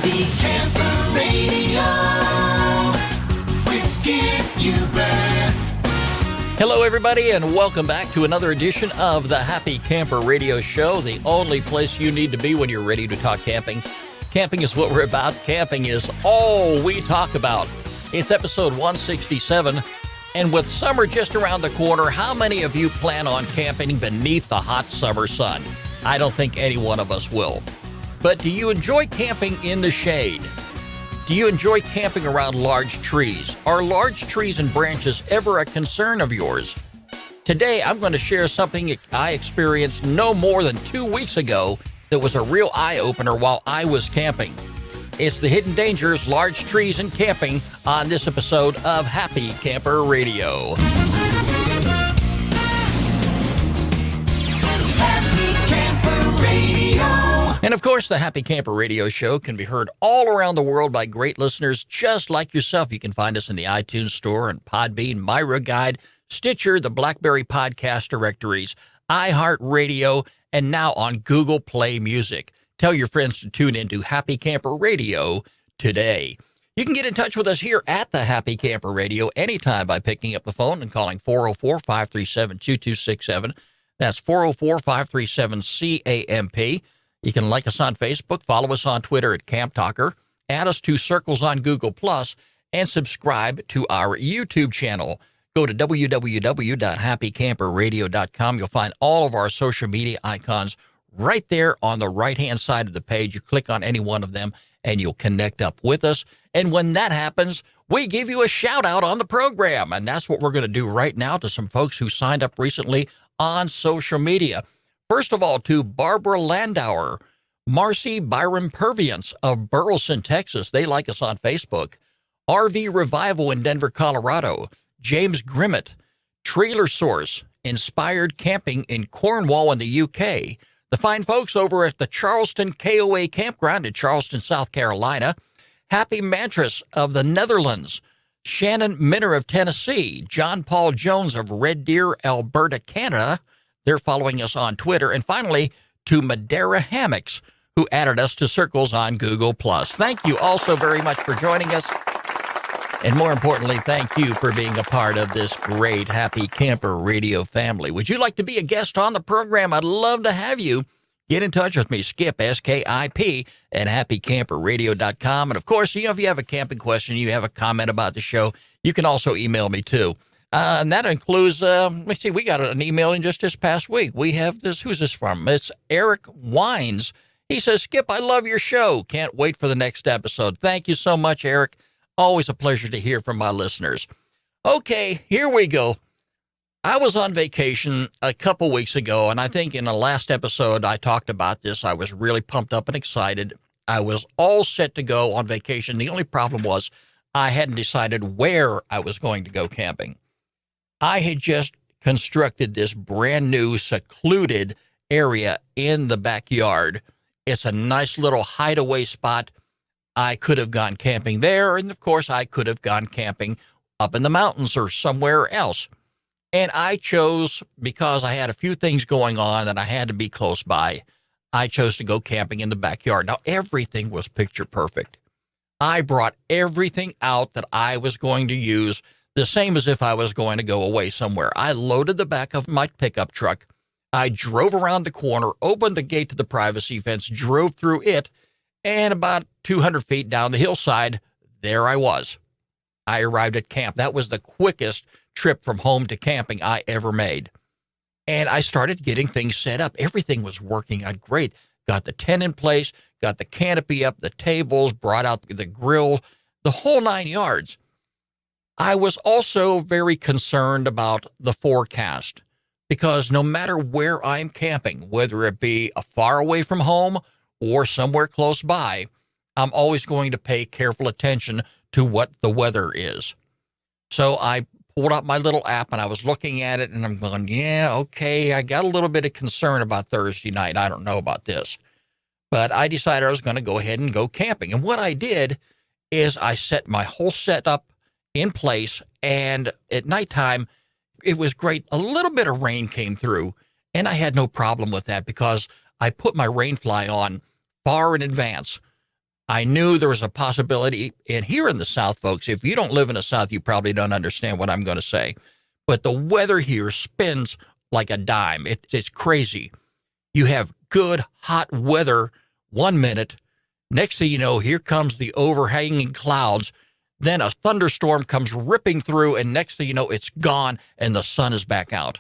Happy Camper Radio with Skip Huber. Hello, everybody, and welcome back to another edition of the Happy Camper Radio Show, the only place you need to be when you're ready to talk camping. Camping is what we're about. Camping is all we talk about. It's episode 167, and with summer just around the corner, how many of you plan on camping beneath the hot summer sun? I don't think any one of us will. But do you enjoy camping in the shade? Do you enjoy camping around large trees? Are large trees and branches ever a concern of yours? Today, I'm going to share something I experienced no more than 2 weeks ago that was a real eye-opener while I was camping. It's the hidden dangers, large trees, and camping on this episode of Happy Camper Radio. Happy Camper Radio. And of course, the Happy Camper Radio Show can be heard all around the world by great listeners just like yourself. You can find us in the iTunes Store and Podbean, Myra Guide, Stitcher, the BlackBerry Podcast Directories, iHeartRadio, and now on Google Play Music. Tell your friends to tune into Happy Camper Radio today. You can get in touch with us here at the Happy Camper Radio anytime by picking up the phone and calling 404-537-2267. That's 404-537-CAMP. You can like us on Facebook, follow us on Twitter at Camp Talker, add us to Circles on Google+, and subscribe to our YouTube channel. Go to www.happycamperradio.com. You'll find all of our social media icons right there on the right-hand side of the page. You click on any one of them, and you'll connect up with us. And when that happens, we give you a shout-out on the program. And that's what we're going to do right now to some folks who signed up recently on social media. First of all, to Barbara Landauer, Marcy Byron Purviance of Burleson, Texas. They like us on Facebook. RV Revival in Denver, Colorado. James Grimmett, Trailer Source, Inspired Camping in Cornwall in the UK. The fine folks over at the Charleston KOA Campground in Charleston, South Carolina. Happy Mattress of the Netherlands. Shannon Minner of Tennessee. John Paul Jones of Red Deer, Alberta, Canada. They're following us on Twitter. And finally, to Madeira Hammocks, who added us to Circles on Google+. Thank you all so very much for joining us. And more importantly, thank you for being a part of this great Happy Camper Radio family. Would you like to be a guest on the program? I'd love to have you. Get in touch with me, Skip, S-K-I-P, at happycamperradio.com. And, of course, if you have a camping question, you have a comment about the show, you can also email me, too. And that includes, let's see, we got an email in just this past week. We have this, who's this from? It's Eric Wines. He says, Skip, I love your show. Can't wait for the next episode. Thank you so much, Eric. Always a pleasure to hear from my listeners. Okay, here we go. I was on vacation a couple weeks ago, and I think in the last episode I talked about this. I was really pumped up and excited. I was all set to go on vacation. The only problem was I hadn't decided where I was going to go camping. I had just constructed this brand new secluded area in the backyard. It's a nice little hideaway spot. I could have gone camping there, and of course I could have gone camping up in the mountains or somewhere else. And I chose, because I had a few things going on and I had to be close by, I chose to go camping in the backyard. Now, everything was picture perfect. I brought everything out that I was going to use, the same as if I was going to go away somewhere. I loaded the back of my pickup truck. I drove around the corner, opened the gate to the privacy fence, drove through it, and about 200 feet down the hillside, there I was. I arrived at camp. That was the quickest trip from home to camping I ever made. And I started getting things set up. Everything was working out great. Got the tent in place, got the canopy up, the tables, brought out the grill, the whole 9 yards. I was also very concerned about the forecast, because no matter where I'm camping, whether it be far away from home or somewhere close by, I'm always going to pay careful attention to what the weather is. So I pulled out my little app and I was looking at it and I'm going, yeah, okay, I got a little bit of concern about Thursday night. I don't know about this. But I decided I was going to go ahead and go camping. And what I did is I set my whole setup in place, and at nighttime, it was great. A little bit of rain came through, and I had no problem with that because I put my rain fly on far in advance. I knew there was a possibility. And here in the South, folks, if you don't live in the South, you probably don't understand what I'm going to say. But the weather here spins like a dime. It's crazy. You have good, hot weather 1 minute. Next thing you know, here comes the overhanging clouds. Then a thunderstorm comes ripping through, and next thing you know, it's gone, and the sun is back out.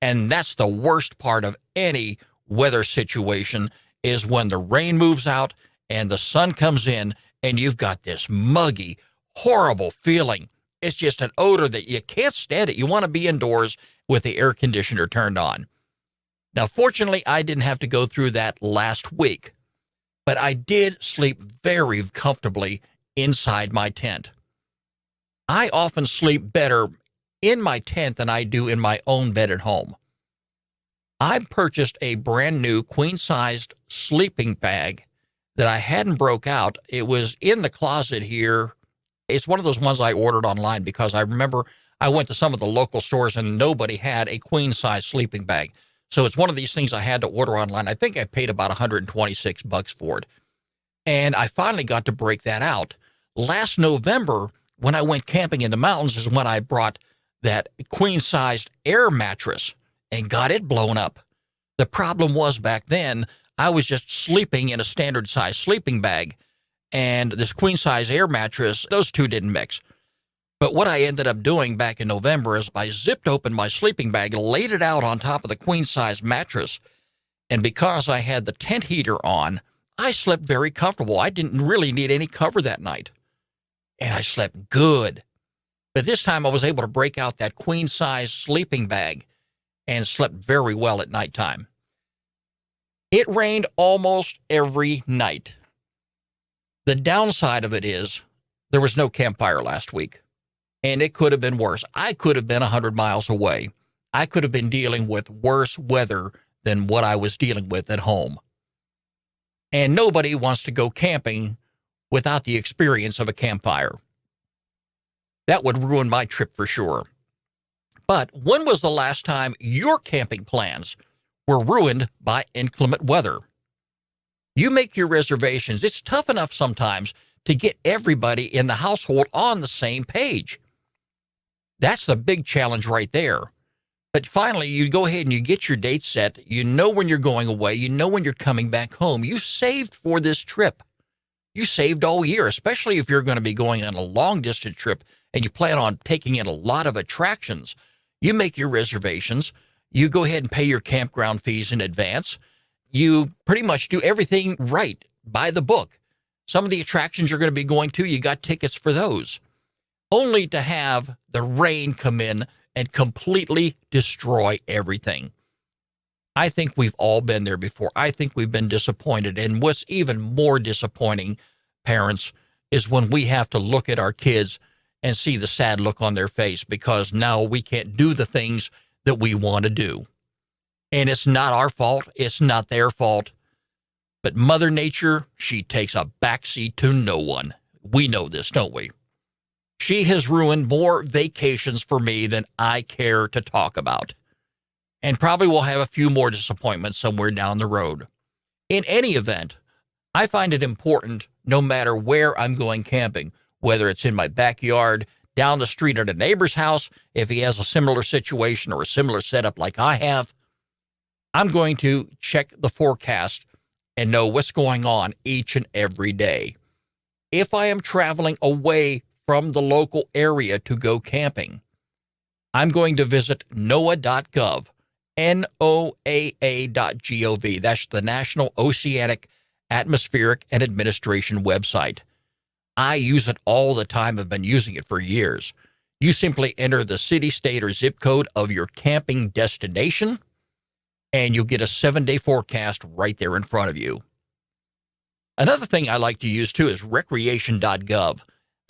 And that's the worst part of any weather situation, is when the rain moves out and the sun comes in, and you've got this muggy, horrible feeling. It's just an odor that you can't stand it. You want to be indoors with the air conditioner turned on. Now, fortunately, I didn't have to go through that last week, but I did sleep very comfortably inside my tent. I often sleep better in my tent than I do in my own bed at home. I purchased a brand new queen-sized sleeping bag that I hadn't broke out. It was in the closet here. It's one of those ones I ordered online because I remember I went to some of the local stores and nobody had a queen-size sleeping bag. So it's one of these things I had to order online. I think I paid about $126 for it. And I finally got to break that out. Last November, when I went camping in the mountains, is when I brought that queen-sized air mattress and got it blown up. The problem was back then, I was just sleeping in a standard-size sleeping bag, and this queen-size air mattress, those two didn't mix. But what I ended up doing back in November is I zipped open my sleeping bag, laid it out on top of the queen-size mattress, and because I had the tent heater on, I slept very comfortable. I didn't really need any cover that night, and I slept good. But this time I was able to break out that queen-size sleeping bag and slept very well at nighttime. It rained almost every night. The downside of it is there was no campfire last week, and it could have been worse. I could have been 100 miles away. I could have been dealing with worse weather than what I was dealing with at home. And nobody wants to go camping without the experience of a campfire. That would ruin my trip for sure. But when was the last time your camping plans were ruined by inclement weather? You make your reservations. It's tough enough sometimes to get everybody in the household on the same page. That's the big challenge right there. But finally, you go ahead and you get your date set. You know when you're going away. You know when you're coming back home. You saved for this trip. You saved all year, especially if you're going to be going on a long-distance trip and you plan on taking in a lot of attractions. You make your reservations. You go ahead and pay your campground fees in advance. You pretty much do everything right by the book. Some of the attractions you're going to be going to, you got tickets for those. Only to have the rain come in and completely destroy everything. I think we've all been there before. I think we've been disappointed. And what's even more disappointing, parents, is when we have to look at our kids and see the sad look on their face because now we can't do the things that we want to do. And it's not our fault. It's not their fault. But Mother Nature, she takes a backseat to no one. We know this, don't we? She has ruined more vacations for me than I care to talk about. And probably will have a few more disappointments somewhere down the road. In any event, I find it important, no matter where I'm going camping, whether it's in my backyard, down the street at a neighbor's house, if he has a similar situation or a similar setup like I have, I'm going to check the forecast and know what's going on each and every day. If I am traveling away from the local area to go camping, I'm going to visit NOAA.gov, NOAA.gov. That's the National Oceanic, Atmospheric, and Administration website. I use it all the time. I've been using it for years. You simply enter the city, state, or zip code of your camping destination, and you'll get a 7-day forecast right there in front of you. Another thing I like to use, too, is recreation.gov.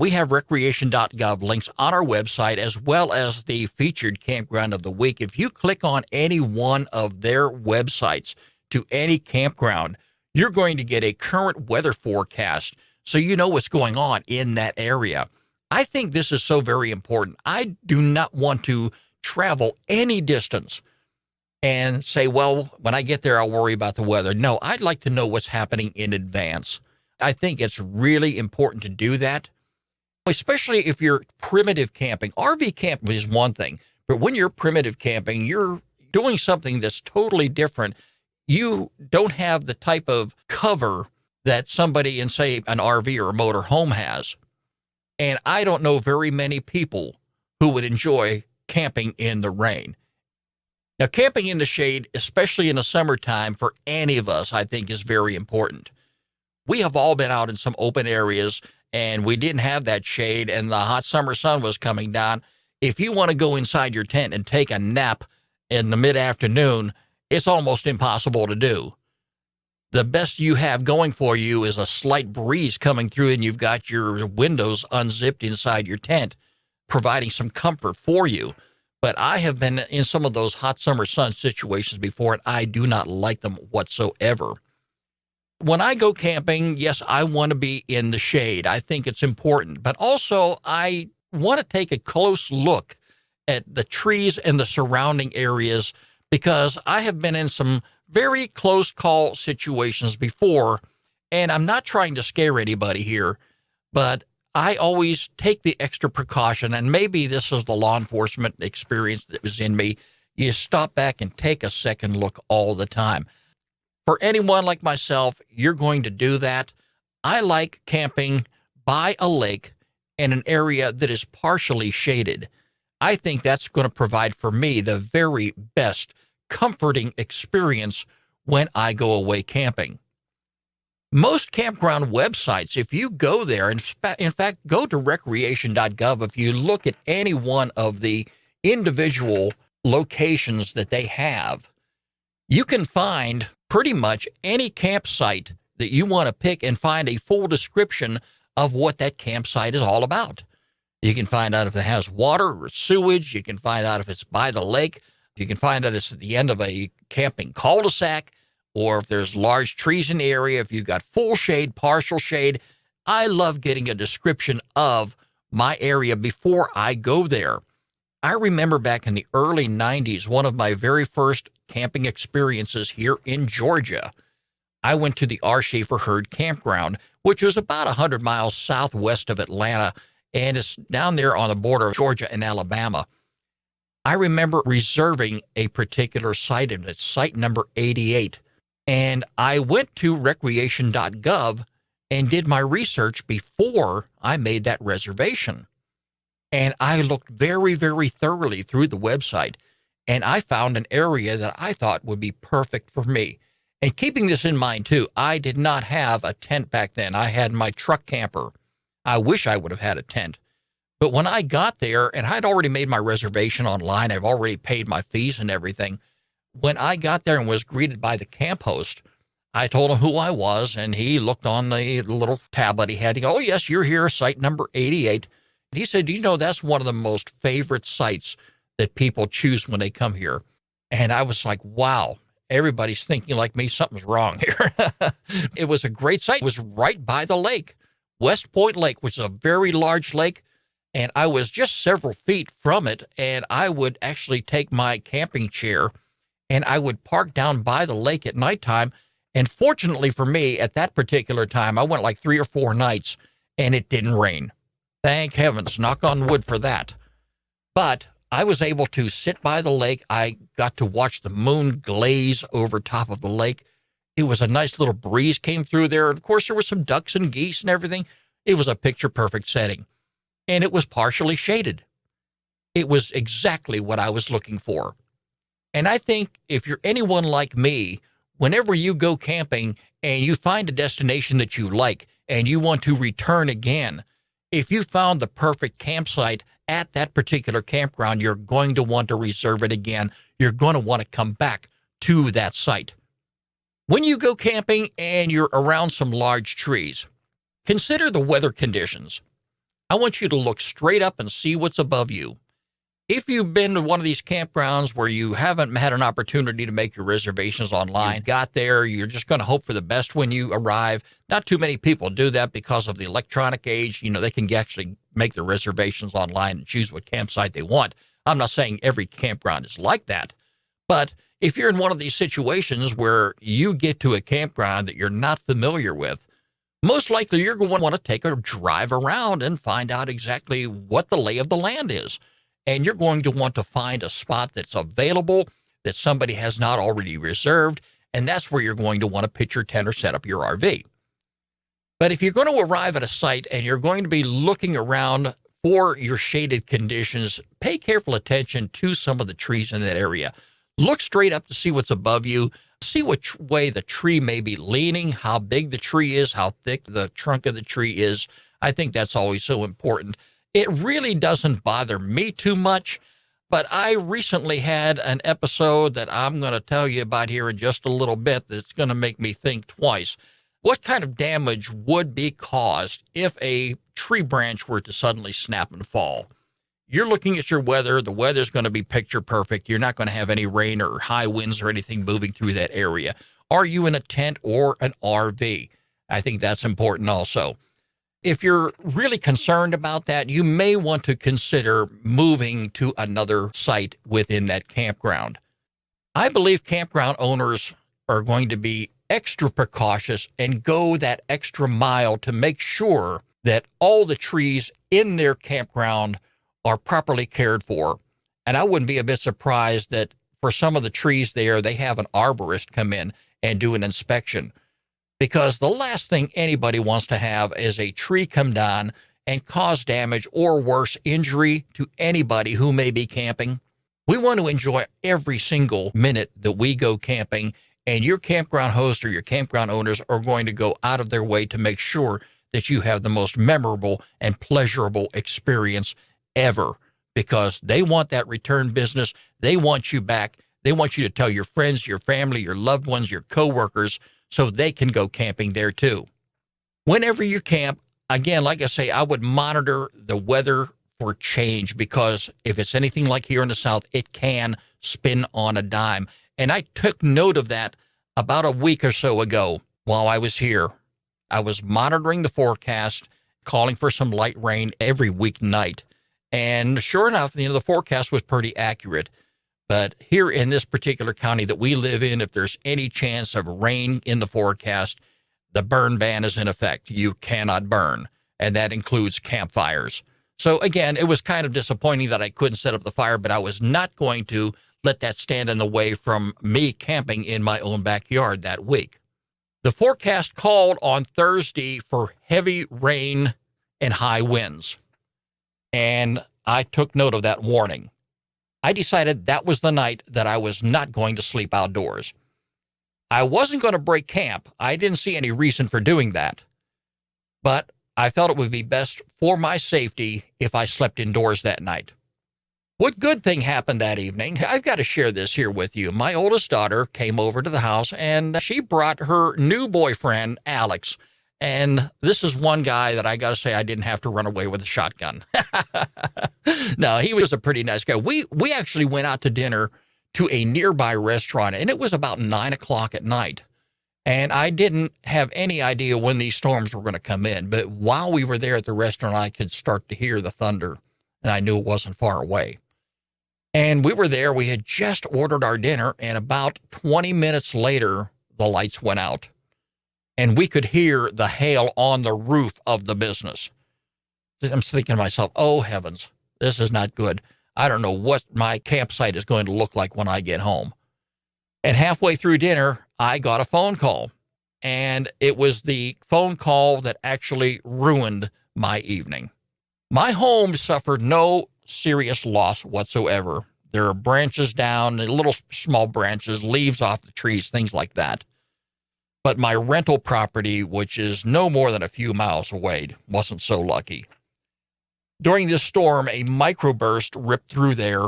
We have recreation.gov links on our website as well as the featured campground of the week. If you click on any one of their websites to any campground, you're going to get a current weather forecast so you know what's going on in that area. I think this is so very important. I do not want to travel any distance and say, well, when I get there, I'll worry about the weather. No, I'd like to know what's happening in advance. I think it's really important to do that, especially if you're primitive camping. RV camping is one thing, but when you're primitive camping, you're doing something that's totally different. You don't have the type of cover that somebody in, say, an RV or a motor home has. And I don't know very many people who would enjoy camping in the rain. Now, camping in the shade, especially in the summertime, for any of us, I think is very important. We have all been out in some open areas and we didn't have that shade and the hot summer sun was coming down. If you want to go inside your tent and take a nap in the mid-afternoon, it's almost impossible to do. The best you have going for you is a slight breeze coming through and you've got your windows unzipped inside your tent, providing some comfort for you. But I have been in some of those hot summer sun situations before, and I do not like them whatsoever. When I go camping, yes, I want to be in the shade. I think it's important. But also, I want to take a close look at the trees and the surrounding areas because I have been in some very close call situations before, and I'm not trying to scare anybody here, but I always take the extra precaution, and maybe this is the law enforcement experience that was in me. You stop back and take a second look all the time. For anyone like myself, you're going to do that. I like camping by a lake in an area that is partially shaded. I think that's going to provide for me the very best comforting experience when I go away camping. Most campground websites, if you go there, in fact, go to recreation.gov, if you look at any one of the individual locations that they have, you can find pretty much any campsite that you want to pick and find a full description of what that campsite is all about. You can find out if it has water or sewage. You can find out if it's by the lake. You can find out it's at the end of a camping cul-de-sac, or if there's large trees in the area, if you've got full shade, partial shade. I love getting a description of my area before I go there. I remember back in the early 90s, one of my very first camping experiences here in Georgia. I went to the R. Schaefer Herd Campground, which was about 100 miles southwest of Atlanta, and it's down there on the border of Georgia and Alabama. I remember reserving a particular site, and it's site number 88. And I went to recreation.gov and did my research before I made that reservation. And I looked very, very thoroughly through the website, and I found an area that I thought would be perfect for me. And keeping this in mind, too, I did not have a tent back then. I had my truck camper. I wish I would have had a tent. But when I got there, and I'd already made my reservation online, I've already paid my fees and everything. When I got there and was greeted by the camp host, I told him who I was, and he looked on the little tablet he had. He goes, "Oh, yes, you're here, site number 88. He said, "Do you know that's one of the most favorite sites that people choose when they come here?" And I was like, wow, everybody's thinking like me. Something's wrong here. It was a great site. It was right by the lake, West Point Lake, which is a very large lake. And I was just several feet from it, and I would actually take my camping chair and I would park down by the lake at nighttime. And fortunately for me, at that particular time, I went like 3 or 4 nights, and it didn't rain. Thank heavens, knock on wood for that. But I was able to sit by the lake. I got to watch the moon glaze over top of the lake. It was a nice little breeze came through there. And of course, there were some ducks and geese and everything. It was a picture-perfect setting. And it was partially shaded. It was exactly what I was looking for. And I think if you're anyone like me, whenever you go camping and you find a destination that you like and you want to return again, if you found the perfect campsite at that particular campground, you're going to want to reserve it again. You're going to want to come back to that site. When you go camping and you're around some large trees, consider the weather conditions. I want you to look straight up and see what's above you. If you've been to one of these campgrounds where you haven't had an opportunity to make your reservations online, you got there, you're just going to hope for the best when you arrive. Not too many people do that because of the electronic age. You know, they can actually make their reservations online and choose what campsite they want. I'm not saying every campground is like that. But if you're in one of these situations where you get to a campground that you're not familiar with, most likely you're going to want to take a drive around and find out exactly what the lay of the land is. And you're going to want to find a spot that's available, that somebody has not already reserved, and that's where you're going to want to pitch your tent or set up your RV. But if you're going to arrive at a site and you're going to be looking around for your shaded conditions, pay careful attention to some of the trees in that area. Look straight up to see what's above you. See which way the tree may be leaning, how big the tree is, how thick the trunk of the tree is. I think that's always so important. It really doesn't bother me too much, but I recently had an episode that I'm going to tell you about here in just a little bit that's going to make me think twice. What kind of damage would be caused if a tree branch were to suddenly snap and fall? You're looking at your weather. The weather's going to be picture perfect. You're not going to have any rain or high winds or anything moving through that area. Are you in a tent or an RV? I think that's important also. If you're really concerned about that, you may want to consider moving to another site within that campground. I believe campground owners are going to be extra precautious and go that extra mile to make sure that all the trees in their campground are properly cared for. And I wouldn't be a bit surprised that for some of the trees there, they have an arborist come in and do an inspection. Because the last thing anybody wants to have is a tree come down and cause damage or worse, injury to anybody who may be camping. We want to enjoy every single minute that we go camping, and your campground host or your campground owners are going to go out of their way to make sure that you have the most memorable and pleasurable experience ever, because they want that return business. They want you back. They want you to tell your friends, your family, your loved ones, your coworkers, so they can go camping there too. Whenever you camp, again, like I say, I would monitor the weather for change, because if it's anything like here in the South, it can spin on a dime. And I took note of that about a week or so ago while I was here. I was monitoring the forecast, calling for some light rain every weeknight. And sure enough, the forecast was pretty accurate. But here in this particular county that we live in, if there's any chance of rain in the forecast, the burn ban is in effect. You cannot burn, and that includes campfires. So again, it was kind of disappointing that I couldn't set up the fire, but I was not going to let that stand in the way from me camping in my own backyard that week. The forecast called on Thursday for heavy rain and high winds, and I took note of that warning. I decided that was the night that I was not going to sleep outdoors. I wasn't going to break camp. I didn't see any reason for doing that. But I felt it would be best for my safety if I slept indoors that night. What good thing happened that evening? I've got to share this here with you. My oldest daughter came over to the house, and she brought her new boyfriend, Alex. And this is one guy that I got to say I didn't have to run away with a shotgun. No, he was a pretty nice guy. We actually went out to dinner to a nearby restaurant, and it was about 9 o'clock at night. And I didn't have any idea when these storms were going to come in. But while we were there at the restaurant, I could start to hear the thunder, and I knew it wasn't far away. And we were there. We had just ordered our dinner, and about 20 minutes later, the lights went out. And we could hear the hail on the roof of the business. I'm thinking to myself, oh, heavens, this is not good. I don't know what my campsite is going to look like when I get home. And halfway through dinner, I got a phone call. And it was the phone call that actually ruined my evening. My home suffered no serious loss whatsoever. There are branches down, little small branches, leaves off the trees, things like that. But my rental property, which is no more than a few miles away, wasn't so lucky. During this storm, a microburst ripped through there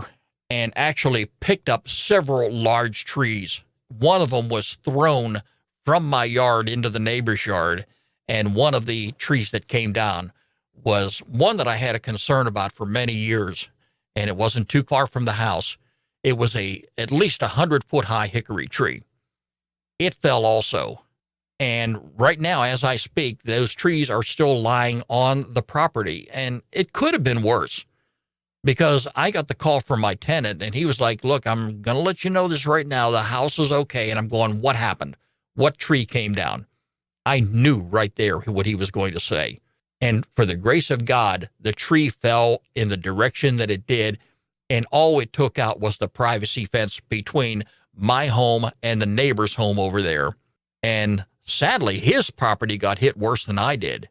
and actually picked up several large trees. One of them was thrown from my yard into the neighbor's yard, and one of the trees that came down was one that I had a concern about for many years, and it wasn't too far from the house. It was at least 100-foot high hickory tree. It fell also. And right now, as I speak, those trees are still lying on the property. And it could have been worse, because I got the call from my tenant, and he was like, look, I'm going to let you know this right now. The house is okay. And I'm going, what happened? What tree came down? I knew right there what he was going to say. And for the grace of God, the tree fell in the direction that it did, and all it took out was the privacy fence between my home and the neighbor's home over there. And sadly, his property got hit worse than I did.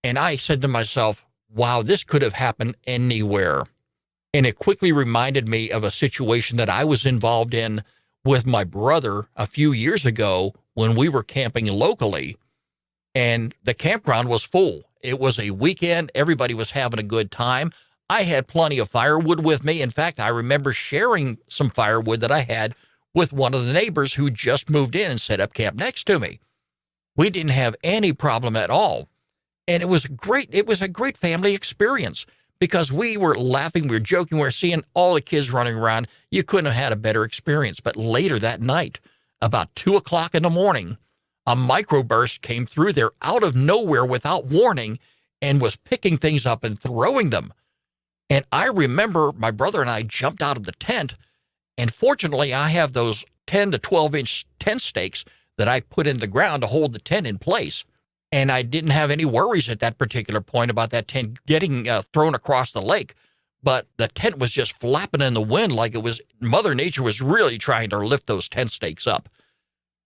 And I said to myself, wow, this could have happened anywhere. And it quickly reminded me of a situation that I was involved in with my brother a few years ago when we were camping locally. And the campground was full. It was a weekend. Everybody was having a good time. I had plenty of firewood with me. In fact, I remember sharing some firewood that I had with one of the neighbors who just moved in and set up camp next to me. We didn't have any problem at all. And it was great. It was a great family experience because we were laughing, we were joking, we were seeing all the kids running around. You couldn't have had a better experience. But later that night, about 2 o'clock in the morning, a microburst came through there out of nowhere without warning and was picking things up and throwing them. And I remember my brother and I jumped out of the tent, and fortunately I have those 10 to 12-inch tent stakes that I put in the ground to hold the tent in place. And I didn't have any worries at that particular point about that tent getting thrown across the lake. But the tent was just flapping in the wind like it was Mother Nature was really trying to lift those tent stakes up.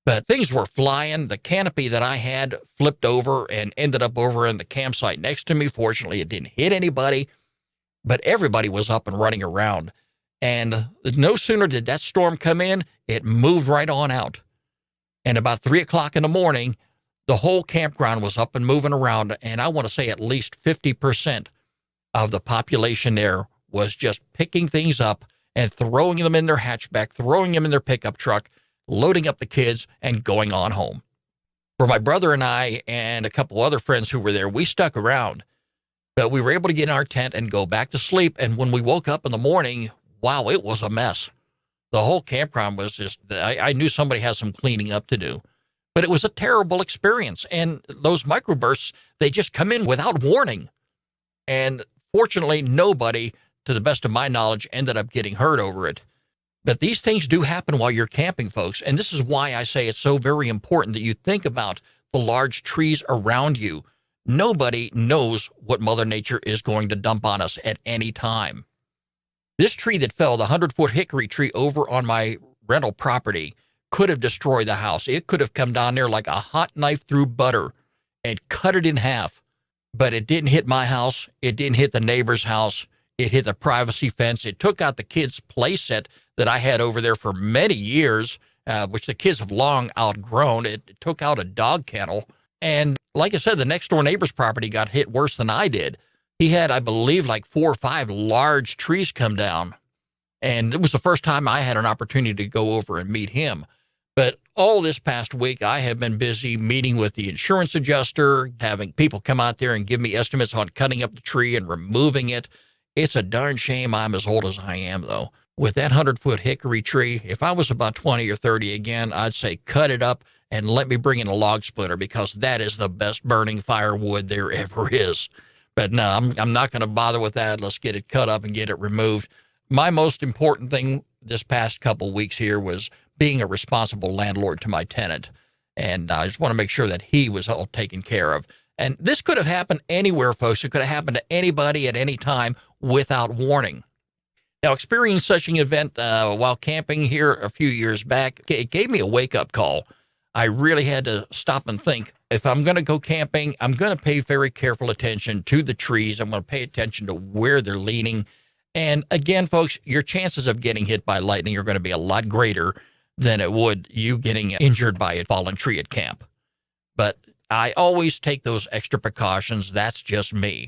But things were flying. The canopy that I had flipped over and ended up over in the campsite next to me. Fortunately, it didn't hit anybody, but everybody was up and running around. And no sooner did that storm come in, it moved right on out. And about 3 o'clock in the morning, the whole campground was up and moving around, and I want to say at least 50% of the population there was just picking things up and throwing them in their hatchback, throwing them in their pickup truck, loading up the kids, and going on home. For my brother and I and a couple other friends who were there, we stuck around, but we were able to get in our tent and go back to sleep, and when we woke up in the morning, wow, it was a mess. The whole campground was just, I knew somebody had some cleaning up to do. But it was a terrible experience. And those microbursts, they just come in without warning. And fortunately, nobody, to the best of my knowledge, ended up getting hurt over it. But these things do happen while you're camping, folks. And this is why I say it's so very important that you think about the large trees around you. Nobody knows what Mother Nature is going to dump on us at any time. This tree that fell, the 100-foot hickory tree over on my rental property, could have destroyed the house. It could have come down there like a hot knife through butter and cut it in half. But it didn't hit my house. It didn't hit the neighbor's house. It hit the privacy fence. It took out the kids' play set that I had over there for many years, which the kids have long outgrown. It took out a dog kennel. And like I said, the next door neighbor's property got hit worse than I did. He had, I believe, like 4 or 5 large trees come down. And it was the first time I had an opportunity to go over and meet him. But all this past week, I have been busy meeting with the insurance adjuster, having people come out there and give me estimates on cutting up the tree and removing it. It's a darn shame I'm as old as I am, though. With that 100-foot hickory tree, if I was about 20 or 30 again, I'd say cut it up and let me bring in a log splitter because that is the best burning firewood there ever is. But no, I'm not going to bother with that. Let's get it cut up and get it removed. My most important thing this past couple weeks here was being a responsible landlord to my tenant. And I just want to make sure that he was all taken care of. And this could have happened anywhere, folks. It could have happened to anybody at any time without warning. Now, experiencing such an event while camping here a few years back, it gave me a wake-up call. I really had to stop and think, if I'm going to go camping, I'm going to pay very careful attention to the trees. I'm going to pay attention to where they're leaning. And again, folks, your chances of getting hit by lightning are going to be a lot greater than it would you getting injured by a fallen tree at camp. But I always take those extra precautions. That's just me.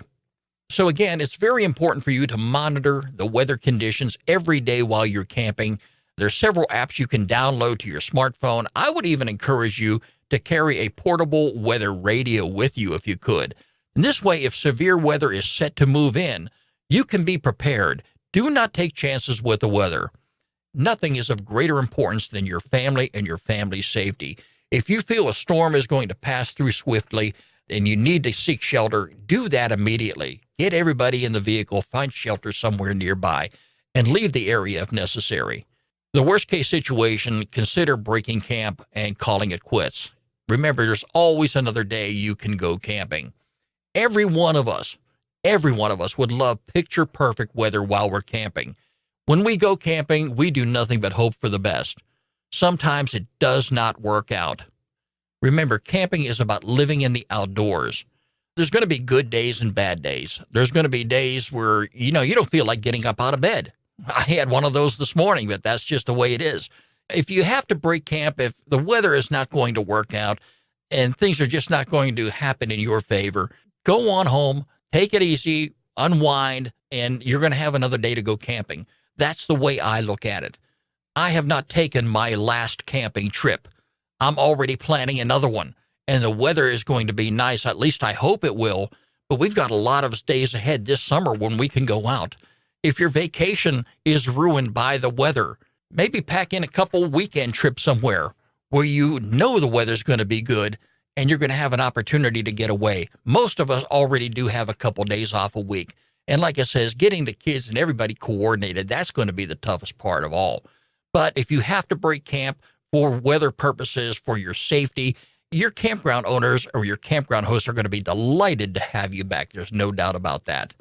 So again, it's very important for you to monitor the weather conditions every day while you're camping. There's several apps you can download to your smartphone. I would even encourage you to carry a portable weather radio with you if you could. And this way, if severe weather is set to move in, you can be prepared. Do not take chances with the weather. Nothing is of greater importance than your family and your family's safety. If you feel a storm is going to pass through swiftly and you need to seek shelter, do that immediately. Get everybody in the vehicle, find shelter somewhere nearby, and leave the area if necessary. The worst case situation, consider breaking camp and calling it quits. Remember, there's always another day you can go camping. Every one of us would love picture-perfect weather while we're camping. When we go camping, we do nothing but hope for the best. Sometimes it does not work out. Remember, camping is about living in the outdoors. There's going to be good days and bad days. There's going to be days where, you don't feel like getting up out of bed. I had one of those this morning, but that's just the way it is. If you have to break camp, if the weather is not going to work out and things are just not going to happen in your favor, go on home, take it easy, unwind, and you're going to have another day to go camping. That's the way I look at it. I have not taken my last camping trip. I'm already planning another one, and the weather is going to be nice. At least I hope it will, but we've got a lot of days ahead this summer when we can go out. If your vacation is ruined by the weather, maybe pack in a couple weekend trips somewhere where you know the weather's going to be good and you're going to have an opportunity to get away. Most of us already do have a couple days off a week. And like I says, getting the kids and everybody coordinated, that's going to be the toughest part of all. But if you have to break camp for weather purposes, for your safety, your campground owners or your campground hosts are going to be delighted to have you back. There's no doubt about that.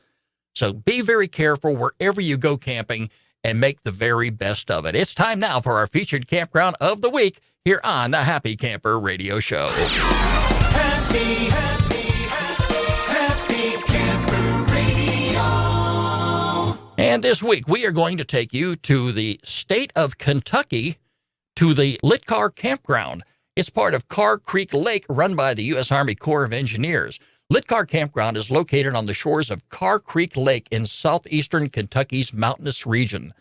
So be very careful wherever you go camping and make the very best of it. It's time now for our featured campground of the week here on the Happy Camper Radio Show. Happy, happy, happy, happy Camper Radio. And this week we are going to take you to the state of Kentucky to the Litcar Campground. It's part of Carr Creek Lake run by the U.S. Army Corps of Engineers. Litcar Campground is located on the shores of Carr Creek Lake in southeastern Kentucky's mountainous region.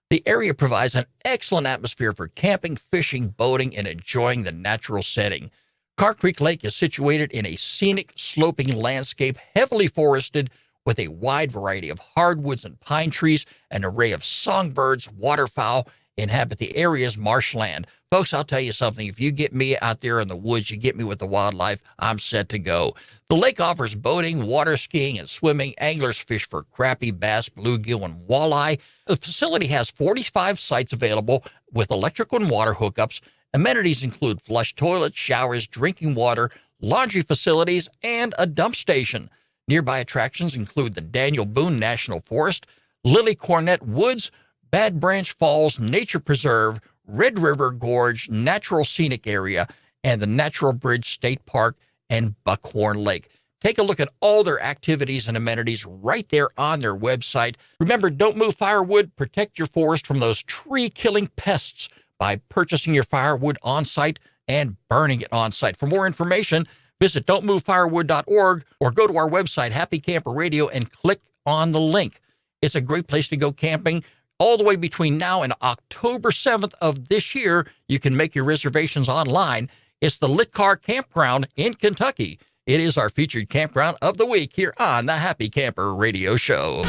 The area provides an excellent atmosphere for camping, fishing, boating, and enjoying the natural setting. Carr Creek Lake is situated in a scenic, sloping landscape, heavily forested, with a wide variety of hardwoods and pine trees. An array of songbirds, waterfowl inhabit the area's marshland. Folks, I'll tell you something. If you get me out there in the woods, you get me with the wildlife, I'm set to go. The lake offers boating, water skiing, and swimming. Anglers fish for crappie, bass, bluegill, and walleye. The facility has 45 sites available with electrical and water hookups. Amenities include flush toilets, showers, drinking water, laundry facilities, and a dump station. Nearby attractions include the Daniel Boone National Forest, Lily Cornet Woods, Bad Branch Falls Nature Preserve, Red River Gorge Natural Scenic Area, and the Natural Bridge State Park and Buckhorn Lake. Take a look at all their activities and amenities right there on their website. Remember, don't move firewood. Protect your forest from those tree-killing pests by purchasing your firewood on-site and burning it on-site. For more information, visit don'tmovefirewood.org or go to our website, Happy Camper Radio, and click on the link. It's a great place to go camping. All the way between now and October 7th of this year, you can make your reservations online. It's the Litcar Campground in Kentucky. It is our featured campground of the week here on the Happy Camper Radio Show.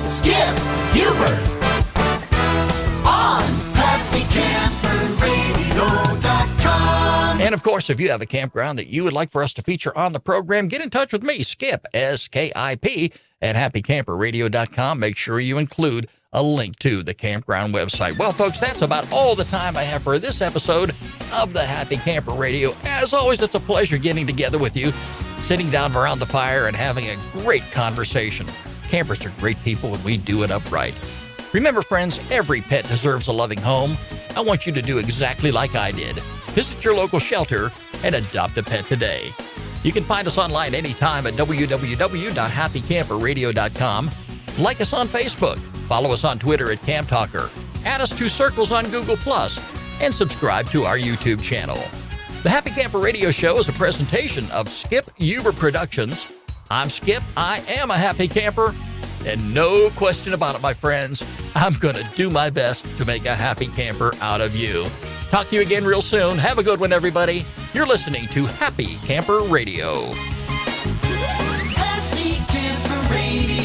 Skip Hubert on happycamperradio.com. And of course, if you have a campground that you would like for us to feature on the program, get in touch with me, Skip, S-K-I-P, at happycamperradio.com. Make sure you include a link to the campground website. Well, folks, that's about all the time I have for this episode of the Happy Camper Radio. As always, it's a pleasure getting together with you, sitting down around the fire and having a great conversation. Campers are great people and we do it upright. Remember, friends, every pet deserves a loving home. I want you to do exactly like I did. Visit your local shelter and adopt a pet today. You can find us online anytime at www.happycamperradio.com. Like us on Facebook. Follow us on Twitter at Camp Talker. Add us to Circles on Google+, and subscribe to our YouTube channel. The Happy Camper Radio Show is a presentation of Skip Huber Productions. I'm Skip. I am a happy camper. And no question about it, my friends, I'm going to do my best to make a happy camper out of you. Talk to you again real soon. Have a good one, everybody. You're listening to Happy Camper Radio. Happy Camper Radio.